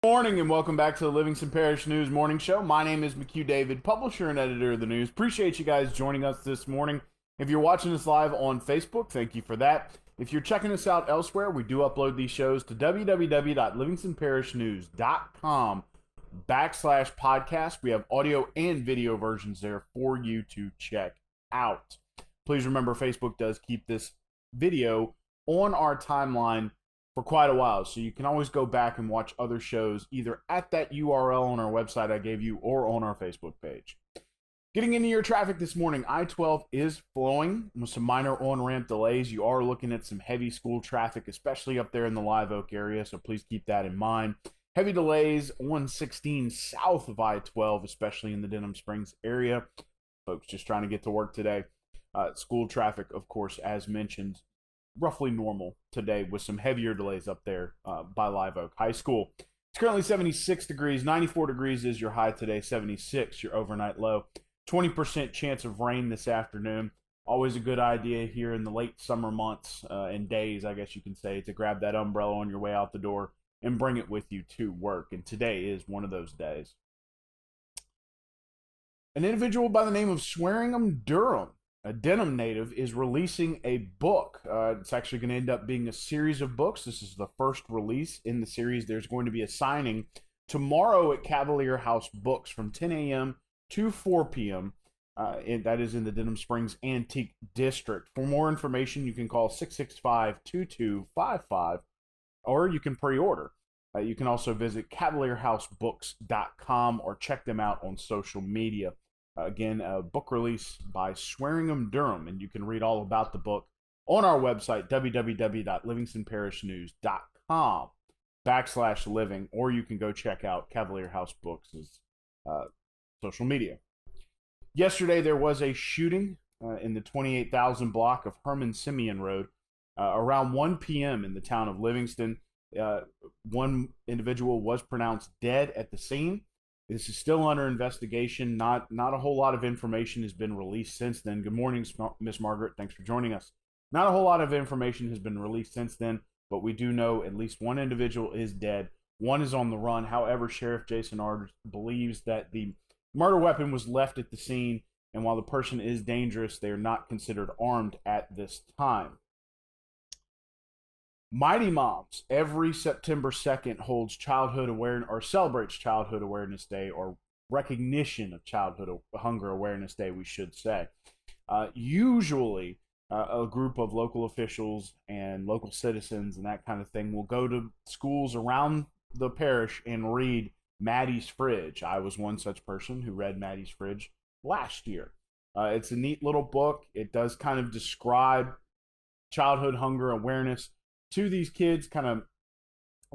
Morning and welcome back to the Livingston Parish News Morning Show. My name is McHugh David, publisher and editor of the news. Appreciate you guys joining us this morning. If you're watching us live on Facebook, thank you for that. If you're checking us out elsewhere, we do upload these shows to www.livingstonparishnews.com/podcast. We have audio and video versions there for you to check out. Please remember, Facebook does keep this video on our timeline for quite a while, so you can always go back and watch other shows either at that URL on our website I gave you or on our Facebook page. Getting into your traffic this morning, I-12 is flowing with some minor on-ramp delays. You are looking at some heavy school traffic, especially up there in the Live Oak area, so please keep that in mind. Heavy delays on 16 south of I-12, especially in the Denham Springs area. Folks just trying to get to work today. School traffic, of course, as mentioned, roughly normal today with some heavier delays up there by Live Oak High School. It's currently 76 degrees, 94 degrees is your high today, 76 your overnight low. 20% chance of rain this afternoon. Always a good idea here in the late summer months and days, I guess you can say, to grab that umbrella on your way out the door and bring it with you to work. And today is one of those days. An individual by the name of Swearingham Durham, a Denham native, is releasing a book. It's actually going to end up being a series of books. This is the first release in the series. There's going to be a signing tomorrow at Cavalier House Books from 10 a.m. to 4 p.m. And that is in the Denham Springs Antique District. For more information, you can call 665-2255, or you can pre-order. You can also visit cavalierhousebooks.com or check them out on social media. Again, a book release by Swearingham Durham, and you can read all about the book on our website, www.livingstonparishnews.com/living, or you can go check out Cavalier House Books' social media. Yesterday, there was a shooting in the 28,000 block of Herman Simeon Road around 1 p.m. in the town of Livingston. One individual was pronounced dead at the scene. This is still under investigation. Not a whole lot of information has been released since then. Good morning, Miss Margaret. Thanks for joining us. Not a whole lot of information has been released since then, but we do know at least one individual is dead. One is on the run. However, Sheriff Jason Arders believes that the murder weapon was left at the scene, and while the person is dangerous, they are not considered armed at this time. Mighty Moms every September 2nd holds childhood awareness, or celebrates Childhood Awareness Day, or recognition of Childhood Hunger Awareness Day, we should say. Usually, a group of local officials and local citizens and that kind of thing will go to schools around the parish and read Maddie's Fridge. I was one such person who read Maddie's Fridge last year. It's a neat little book. It does kind of describe childhood hunger awareness to these kids, kind of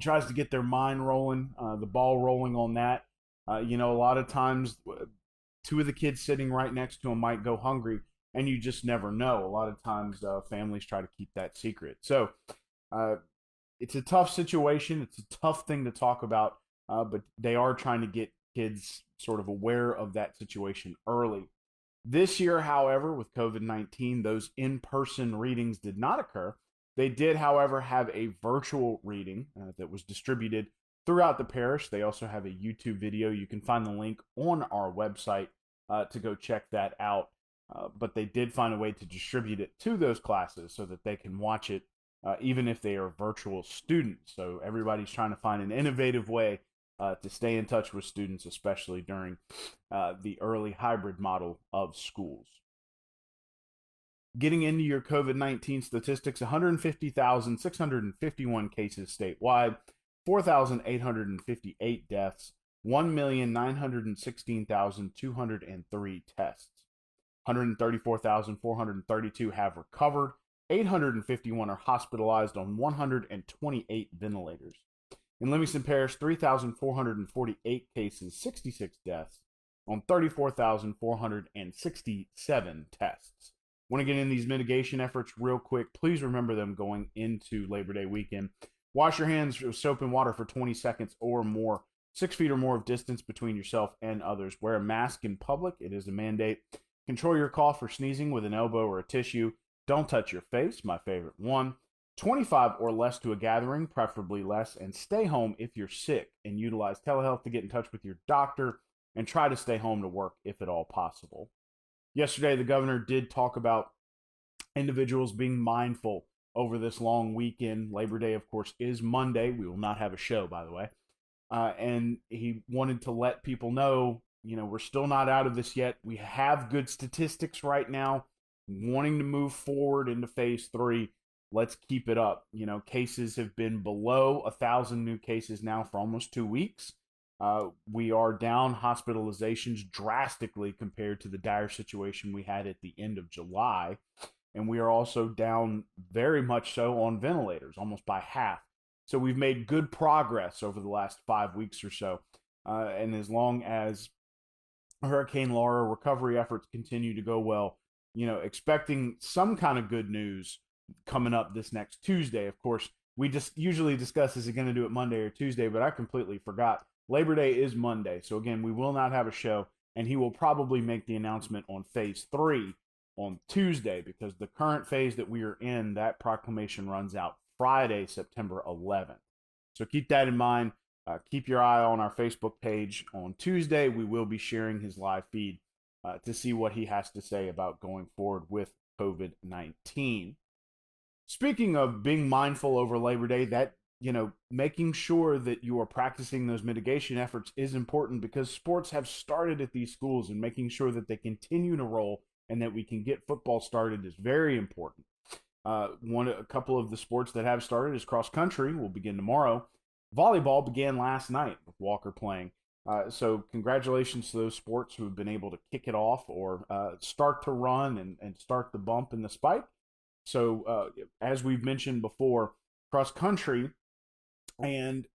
tries to get their mind rolling, the ball rolling on that. A lot of times, two of the kids sitting right next to them might go hungry, and you just never know. A lot of times, families try to keep that secret. So, it's a tough situation. It's a tough thing to talk about, but they are trying to get kids sort of aware of that situation early. This year, however, with COVID-19, those in-person readings did not occur. They did, however, have a virtual reading that was distributed throughout the parish. They also have a YouTube video. You can find the link on our website to go check that out. But they did find a way to distribute it to those classes so that they can watch it even if they are virtual students. So everybody's trying to find an innovative way to stay in touch with students, especially during the early hybrid model of schools. Getting into your COVID-19 statistics, 150,651 cases statewide, 4,858 deaths, 1,916,203 tests. 134,432 have recovered, 851 are hospitalized on 128 ventilators. In Livingston Parish, 3,448 cases, 66 deaths, on 34,467 tests. Want to get in these mitigation efforts real quick, please remember them going into Labor Day weekend. Wash your hands with soap and water for 20 seconds or more. 6 feet or more of distance between yourself and others. Wear a mask in public. It is a mandate. Control your cough or sneezing with an elbow or a tissue. Don't touch your face, my favorite one. 25 or less to a gathering, preferably less, and stay home if you're sick, and utilize telehealth to get in touch with your doctor and try to stay home to work if at all possible. Yesterday, the governor did talk about individuals being mindful over this long weekend. Labor Day, of course, is Monday. We will not have a show, by the way. And he wanted to let people know, we're still not out of this yet. We have good statistics right now, wanting to move forward into phase 3. Let's keep it up. Cases have been below 1,000 new cases now for almost 2 weeks. We are down hospitalizations drastically compared to the dire situation we had at the end of July. And we are also down very much so on ventilators, almost by half. So we've made good progress over the last 5 weeks or so. And as long as Hurricane Laura recovery efforts continue to go well, expecting some kind of good news coming up this next Tuesday. Of course, we just usually discuss, is it going to do it Monday or Tuesday, but I completely forgot. Labor Day is Monday. So again, we will not have a show, and he will probably make the announcement on phase 3 on Tuesday, because the current phase that we are in, that proclamation runs out Friday, September 11th. So keep that in mind. Keep your eye on our Facebook page on Tuesday. We will be sharing his live feed to see what he has to say about going forward with COVID-19. Speaking of being mindful over Labor Day, that, making sure that you are practicing those mitigation efforts is important, because sports have started at these schools, and making sure that they continue to roll and that we can get football started is very important. A couple of the sports that have started is cross country. Will begin tomorrow. Volleyball began last night with Walker playing. So congratulations to those sports who have been able to kick it off or start to run and start the bump and the spike. So as we've mentioned before, cross country and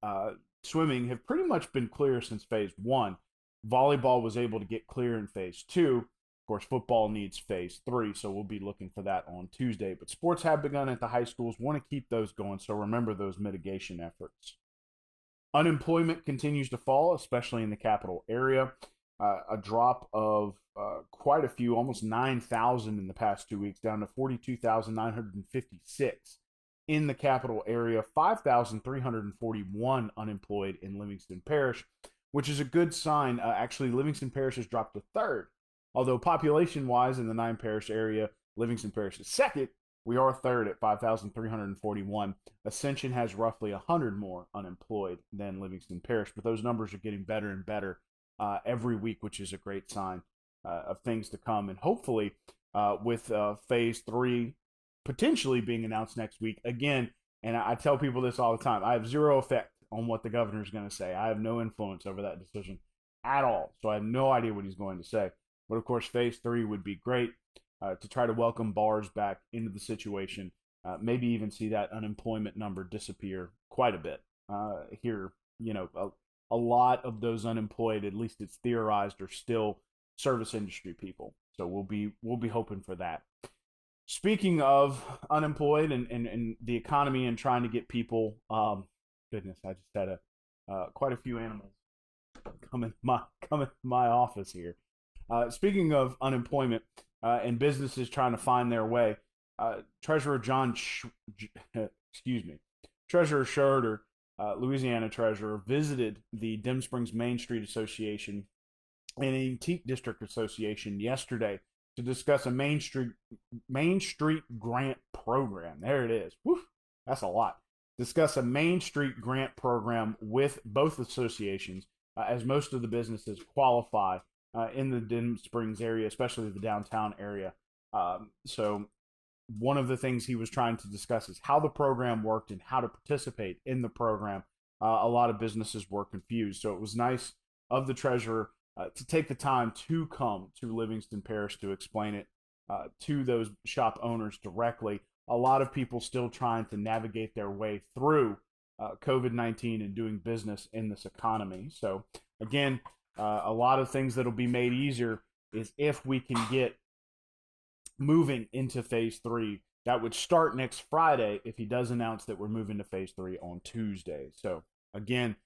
swimming have pretty much been clear since phase 1. Volleyball was able to get clear in phase 2. Of course, football needs phase 3, so we'll be looking for that on Tuesday. But sports have begun at the high schools. Want to keep those going, so remember those mitigation efforts. Unemployment continues to fall, especially in the capital area. A drop of quite a few, almost 9,000 in the past 2 weeks, down to 42,956 in the capital area. 5,341 unemployed in Livingston Parish, which is a good sign. Actually, Livingston Parish has dropped to 3rd. Although population-wise in the 9-parish area, Livingston Parish is 2nd. We are 3rd at 5,341. Ascension has roughly 100 more unemployed than Livingston Parish, but those numbers are getting better and better every week, which is a great sign of things to come. And hopefully, with phase 3 potentially being announced next week, again, and I tell people this all the time, I have zero effect on what the governor is going to say. I have no influence over that decision at all, so I have no idea what he's going to say. But of course, phase 3 would be great to try to welcome bars back into the situation. Maybe even see that unemployment number disappear quite a bit. Here, a lot of those unemployed, at least it's theorized, are still service industry people. So we'll be hoping for that. Speaking of unemployed and the economy and trying to get people, goodness, I just had quite a few animals come in my office here. Speaking of unemployment and businesses trying to find their way, Treasurer Treasurer Schroeder, Louisiana Treasurer, visited the Dim Springs Main Street Association and Antique District Association yesterday to discuss a Main Street grant program. There it is. Woo, that's a lot. Discuss a Main Street grant program with both associations, as most of the businesses qualify in the Dim Springs area, especially the downtown area. So one of the things he was trying to discuss is how the program worked and how to participate in the program. A lot of businesses were confused. So it was nice of the treasurer to take the time to come to Livingston Parish to explain it to those shop owners directly. A lot of people still trying to navigate their way through COVID-19 and doing business in this economy. So again, a lot of things that'll be made easier is if we can get moving into phase 3. That would start next Friday if he does announce that we're moving to phase 3 on Tuesday. So again,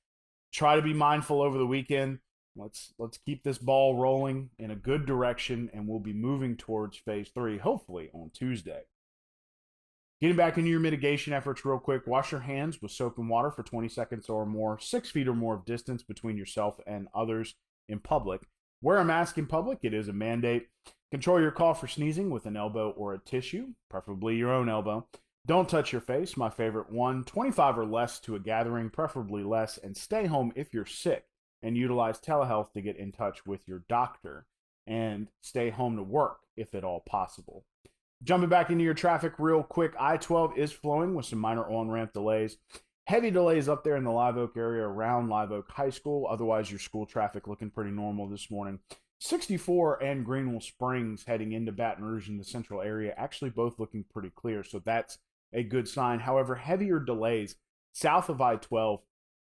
try to be mindful over the weekend. Let's keep this ball rolling in a good direction, and we'll be moving towards phase 3 hopefully on Tuesday. Getting back into your mitigation efforts real quick, wash your hands with soap and water for 20 seconds or more, 6 feet or more of distance between yourself and others in public. Wear a mask in public, it is a mandate. Control your cough or sneezing with an elbow or a tissue, preferably your own elbow. Don't touch your face, my favorite one. 25 or less to a gathering, preferably less, and stay home if you're sick. And utilize telehealth to get in touch with your doctor. And stay home to work if at all possible. Jumping back into your traffic real quick, I-12 is flowing with some minor on-ramp delays. Heavy delays up there in the Live Oak area around Live Oak High School. Otherwise, your school traffic looking pretty normal this morning. 64 and Greenville Springs heading into Baton Rouge in the central area, actually both looking pretty clear, so that's a good sign. However, heavier delays south of I-12,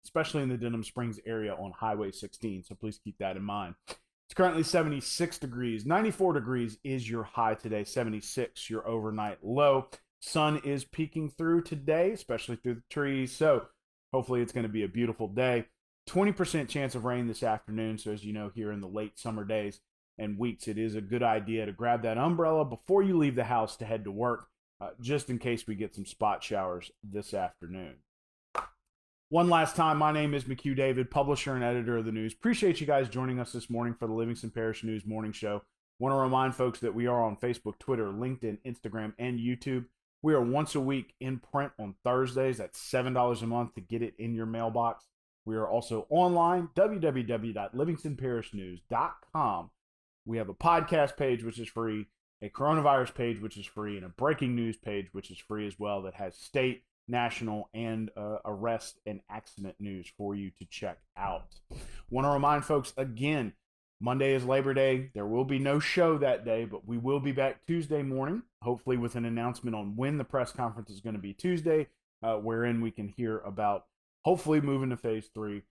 especially in the Denham Springs area on Highway 16, so please keep that in mind. It's currently 76 degrees. 94 degrees is your high today. 76 your overnight low. Sun is peeking through today, especially through the trees. So hopefully it's going to be a beautiful day. 20% chance of rain this afternoon. So as you know, here in the late summer days and weeks, it is a good idea to grab that umbrella before you leave the house to head to work, just in case we get some spot showers this afternoon. One last time, my name is McHugh David, publisher and editor of the news. Appreciate you guys joining us this morning for the Livingston Parish News Morning Show. Want to remind folks that we are on Facebook, Twitter, LinkedIn, Instagram, and YouTube. We are once a week in print on Thursdays. That's $7 a month to get it in your mailbox. We are also online, www.livingstonparishnews.com. We have a podcast page, which is free, a coronavirus page, which is free, and a breaking news page, which is free as well, that has state, national, and arrest and accident news for you to check out. Want to remind folks again, Monday is Labor Day. There will be no show that day, but we will be back Tuesday morning, hopefully with an announcement on when the press conference is going to be Tuesday, wherein we can hear about hopefully moving to phase 3,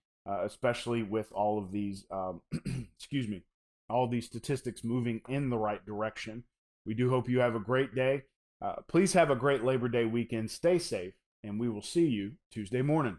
especially with all of these, all these statistics moving in the right direction. We do hope you have a great day. Please have a great Labor Day weekend. Stay safe, and we will see you Tuesday morning.